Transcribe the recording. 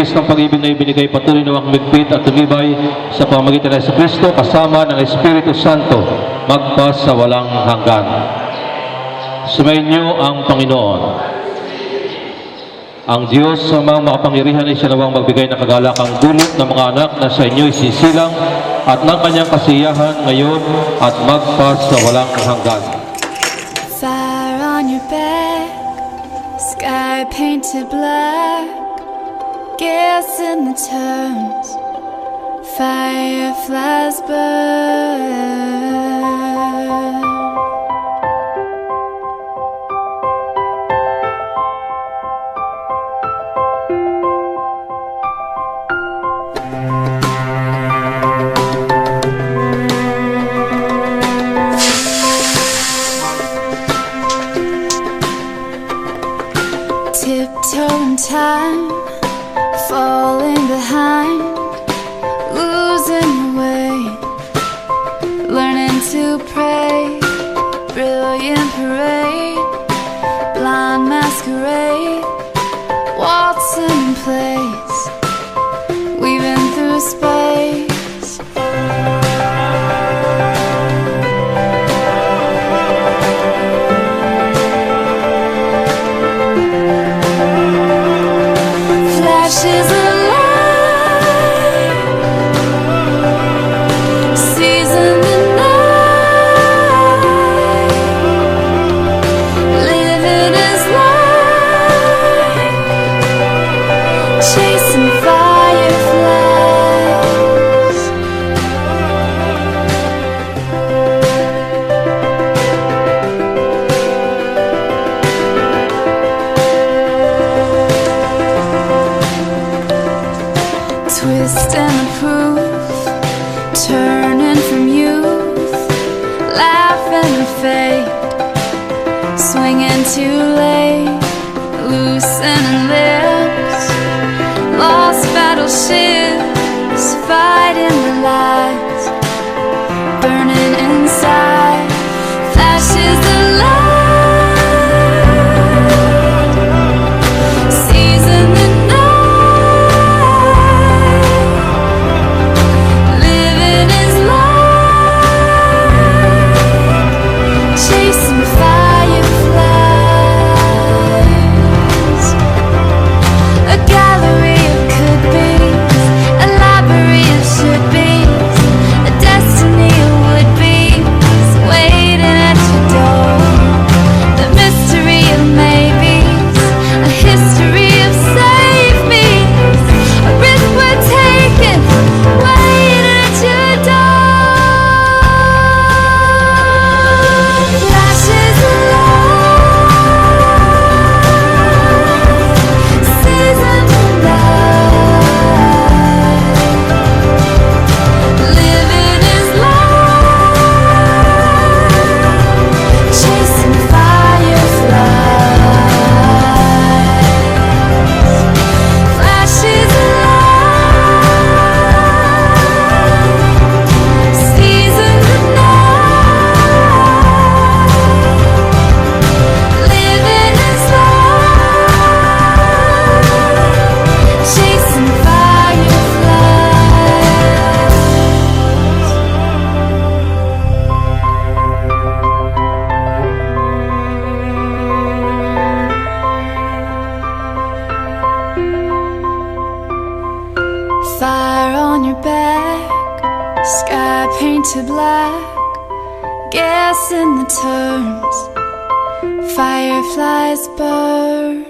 labis ng pag-ibig na ibinigay patuloy na magmigpit at tumibay sa pamamagitan ng Kristo kasama ng Espiritu Santo magpa sa walang hanggan. Sumainyo ang Panginoon. Ang Diyos sa mga makapangyarihan ay siya nawang magbigay ng kagalakang dulot ng mga anak na sa inyo isisilang at ng kanyang kasiyahan ngayon at magpa sa walang hanggan. Fire on your back, sky painted black, gas in the turns, fireflies burn. Tiptoeing time, falling behind, losing your way, learning to pray, brilliant parade, blind masquerade, waltzing in place, weaving through space. Flashes of light, season the night, living is life, chasing fireflies. Twist and the proof, turning from youth, laughing and fate, swinging too late, loosening lips, lost battleships, fighting the lies, burning inside, flashes of light, season the fire on your back, sky painted black, gas in the turns, fireflies burn.